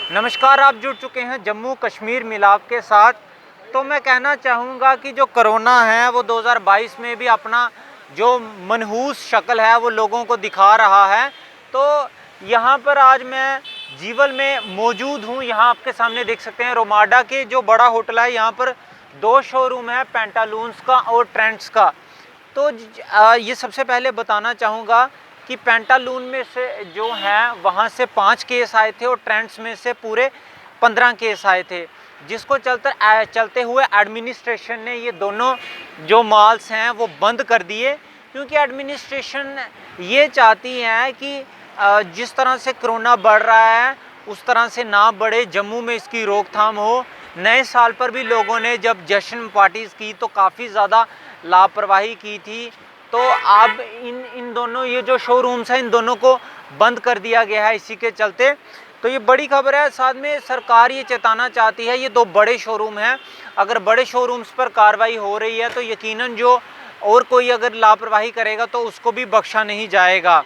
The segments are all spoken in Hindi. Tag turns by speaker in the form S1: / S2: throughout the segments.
S1: नमस्कार, आप जुड़ चुके हैं जम्मू कश्मीर मिलाप के साथ। तो मैं कहना चाहूँगा कि जो कोरोना है वो 2022 में भी अपना जो मनहूस शक्ल है वो लोगों को दिखा रहा है। तो यहाँ पर आज मैं जीवल में मौजूद हूँ। यहाँ आपके सामने देख सकते हैं रोमाडा के जो बड़ा होटल है, यहाँ पर 2 शोरूम है, पेंटालून्स का और ट्रेंड्स का। तो ये सबसे पहले बताना चाहूँगा कि पेंटालून में से जो हैं वहाँ से 5 केस आए थे और ट्रेंड्स में से पूरे 15 केस आए थे, जिसको चलते हुए एडमिनिस्ट्रेशन ने ये दोनों जो मॉल्स हैं वो बंद कर दिए, क्योंकि एडमिनिस्ट्रेशन ये चाहती है कि जिस तरह से कोरोना बढ़ रहा है उस तरह से ना बढ़े, जम्मू में इसकी रोकथाम हो। नए साल पर भी लोगों ने जब जश्न पार्टीज़ की तो काफ़ी ज़्यादा लापरवाही की थी। तो अब इन दोनों ये जो शोरूम्स हैं इन दोनों को बंद कर दिया गया है इसी के चलते। तो ये बड़ी खबर है। साथ में सरकार ये चेताना चाहती है, ये 2 बड़े शोरूम हैं, अगर बड़े शोरूम्स पर कार्रवाई हो रही है तो यकीनन जो और कोई अगर लापरवाही करेगा तो उसको भी बख्शा नहीं जाएगा।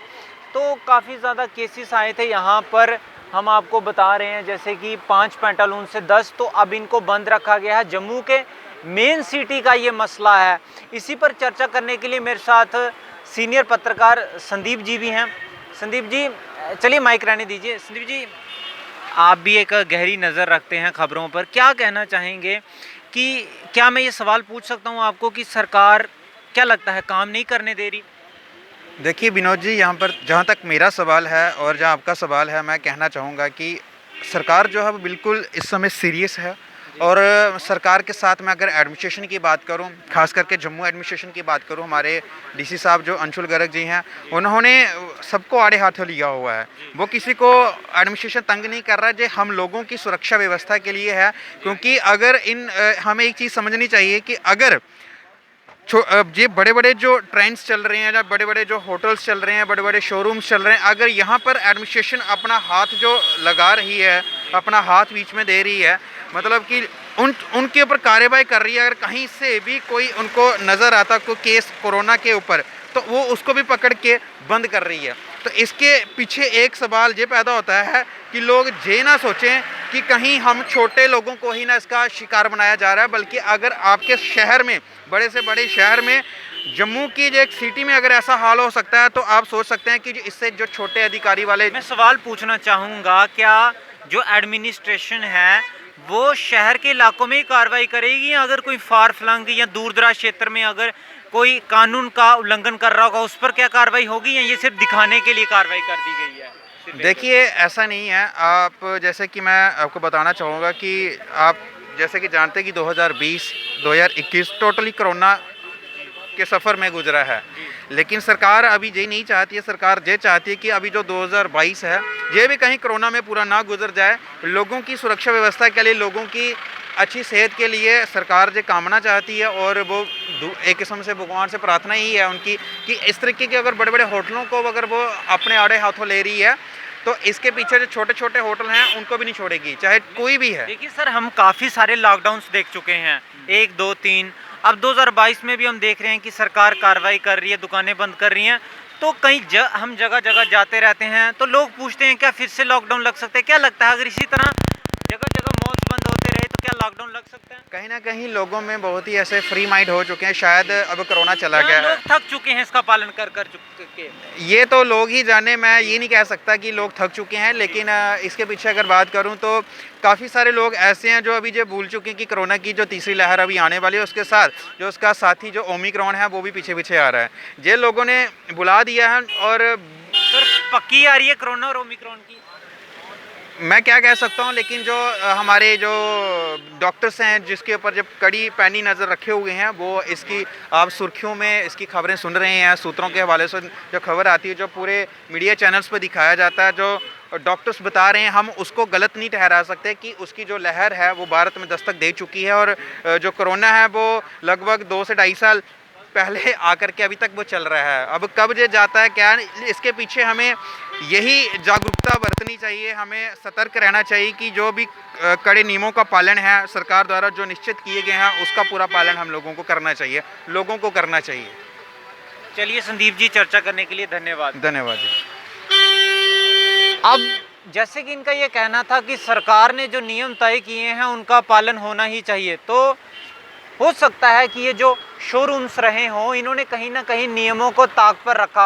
S1: तो काफ़ी ज़्यादा केसेस आए थे यहाँ पर, हम आपको बता रहे हैं, जैसे कि 5 पेंटालून से 10, तो अब इनको बंद रखा गया है। जम्मू के मेन सिटी का ये मसला है। इसी पर चर्चा करने के लिए मेरे साथ सीनियर पत्रकार संदीप जी भी हैं। संदीप जी, चलिए माइक रहने दीजिए। संदीप जी, आप भी एक गहरी नज़र रखते हैं खबरों पर, क्या कहना चाहेंगे कि क्या मैं ये सवाल पूछ सकता हूँ आपको कि सरकार क्या लगता है काम नहीं करने दे रही?
S2: देखिए विनोद जी, यहाँ पर जहाँ तक मेरा सवाल है और जहाँ आपका सवाल है, मैं कहना चाहूँगा कि सरकार जो है वो बिल्कुल इस समय सीरियस है। और सरकार के साथ मैं अगर एडमिनिस्ट्रेशन की बात करूं, खास करके जम्मू एडमिनिस्ट्रेशन की बात करूं, हमारे डीसी साहब जो अंशुल गर्ग जी हैं, उन्होंने सबको आड़े हाथों लिया हुआ है। वो किसी को एडमिनिस्ट्रेशन तंग नहीं कर रहा है, जो हम लोगों की सुरक्षा व्यवस्था के लिए है। क्योंकि अगर हमें एक चीज़ समझनी चाहिए कि अगर ये बड़े बड़े जो ट्रेंड्स चल रहे हैं, या बड़े बड़े जो होटल्स चल रहे हैं, बड़े बड़े शोरूम्स चल रहे हैं, अगर यहाँ पर एडमिनिस्ट्रेशन अपना हाथ जो लगा रही है, अपना हाथ बीच में दे रही है, मतलब कि उनके ऊपर कार्रवाई कर रही है, अगर कहीं से भी कोई उनको नज़र आता कोई केस कोरोना के ऊपर, तो वो उसको भी पकड़ के बंद कर रही है। तो इसके पीछे एक सवाल ये पैदा होता है कि लोग ये ना सोचें कि कहीं हम छोटे लोगों को ही ना इसका शिकार बनाया जा रहा है, बल्कि अगर आपके शहर में, बड़े से बड़े शहर में, जम्मू की जो एक सिटी में अगर ऐसा हाल हो सकता है, तो आप सोच सकते हैं कि इससे जो छोटे अधिकारी वाले।
S1: मैं सवाल पूछना चाहूँगा, क्या जो एडमिनिस्ट्रेशन है वो शहर के इलाकों में ही कार्रवाई करेगी, या अगर कोई फार फ्लंग या दूर दराज क्षेत्र में अगर कोई कानून का उल्लंघन कर रहा होगा उस पर क्या कार्रवाई होगी, या ये सिर्फ दिखाने के लिए कार्रवाई कर दी गई है?
S2: देखिए ऐसा नहीं है। आप जैसे कि मैं आपको बताना चाहूँगा कि आप जैसे कि जानते हैं कि 2020 2021 टोटली कोरोना के सफ़र में गुजरा है, लेकिन सरकार अभी ये नहीं चाहती है। सरकार ये चाहती है कि अभी जो 2022 है ये भी कहीं कोरोना में पूरा ना गुजर जाए। लोगों की सुरक्षा व्यवस्था के लिए, लोगों की अच्छी सेहत के लिए सरकार ये कामना चाहती है, और वो एक किस्म से भगवान से प्रार्थना ही है उनकी कि इस तरीके के अगर बड़े बड़े होटलों को अगर वो अपने आड़े हाथों ले रही है, तो इसके पीछे जो छोटे छोटे होटल हैं उनको भी नहीं छोड़ेगी, चाहे कोई भी है।
S1: देखिए सर, हम काफ़ी सारे लॉकडाउन्स देख चुके हैं, 1, 2, 3, अब 2022 में भी हम देख रहे हैं कि सरकार कार्रवाई कर रही है, दुकानें बंद कर रही हैं। तो हम जगह जगह जाते रहते हैं तो लोग पूछते हैं क्या फिर से लॉकडाउन लग सकते हैं? क्या लगता है अगर इसी तरह जगह जगह मॉल्स बंद होते रहे तो क्या लॉकडाउन लग सकता है?
S2: कहीं ना कहीं लोगों में बहुत ही ऐसे फ्री माइंड हो चुके हैं, शायद अब कोरोना चला गया है,
S1: लोग थक चुके हैं इसका पालन कर कर चुके।
S2: ये तो लोग ही जाने। मैं ये नहीं कह सकता कि लोग थक चुके हैं, लेकिन इसके पीछे अगर बात करूं तो काफ़ी सारे लोग ऐसे हैं जो अभी ये भूल चुके हैं कि कोरोना की जो तीसरी लहर अभी आने वाली है, उसके साथ जो उसका साथी जो ओमिक्रॉन है वो भी पीछे पीछे आ रहा है। ये लोगों ने बुला दिया है। और
S1: सर, पक्की आ रही है कोरोना और ओमिक्रॉन की?
S2: मैं क्या कह सकता हूँ, लेकिन जो हमारे जो डॉक्टर्स हैं जिसके ऊपर जब कड़ी पैनी नज़र रखे हुए हैं, वो इसकी आप सुर्खियों में इसकी खबरें सुन रहे हैं। सूत्रों के हवाले से जो खबर आती है, जो पूरे मीडिया चैनल्स पर दिखाया जाता है, जो डॉक्टर्स बता रहे हैं, हम उसको गलत नहीं ठहरा सकते कि उसकी जो लहर है वो भारत में दस्तक दे चुकी है। और जो कोरोना है वो लगभग 2 से 2.5 साल पहले आकर के अभी तक वो चल रहा है। अब कब ये जाता है क्या, इसके पीछे हमें यही जागरूकता बरतनी चाहिए, हमें सतर्क रहना चाहिए कि जो भी कड़े नियमों का पालन है सरकार द्वारा जो निश्चित किए गए हैं, उसका पूरा पालन हम लोगों को करना चाहिए, लोगों को करना चाहिए।
S1: चलिए संदीप जी, चर्चा करने के लिए धन्यवाद।
S2: धन्यवाद जी।
S1: अब जैसे कि इनका ये कहना था कि सरकार ने जो नियम तय किए हैं उनका पालन होना ही चाहिए, तो हो सकता है कि ये जो शोरूम्स रहे हों इन्होंने कहीं ना कहीं नियमों को ताक पर रखा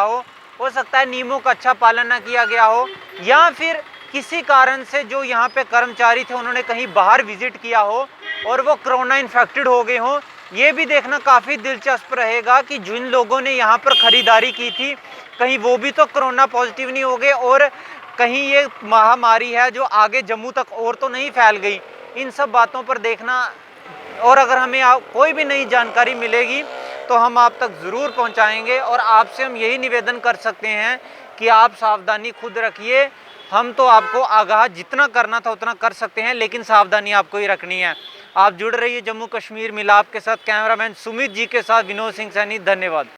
S1: हो सकता है नियमों का अच्छा पालन ना किया गया हो, या फिर किसी कारण से जो यहाँ पे कर्मचारी थे उन्होंने कहीं बाहर विजिट किया हो और वो कोरोना इन्फेक्टेड हो गए हों। ये भी देखना काफ़ी दिलचस्प रहेगा कि जिन लोगों ने यहाँ पर ख़रीदारी की थी कहीं वो भी तो कोरोना पॉजिटिव नहीं हो गए और कहीं ये महामारी है जो आगे जम्मू तक और तो नहीं फैल गई। इन सब बातों पर देखना, और अगर हमें कोई भी नई जानकारी मिलेगी तो हम आप तक ज़रूर पहुंचाएंगे। और आपसे हम यही निवेदन कर सकते हैं कि आप सावधानी खुद रखिए। हम तो आपको आगाह जितना करना था उतना कर सकते हैं, लेकिन सावधानी आपको ही रखनी है। आप जुड़ रहिए जम्मू कश्मीर मिलाप के साथ। कैमरामैन सुमित जी के साथ विनोद सिंह सैनी, धन्यवाद।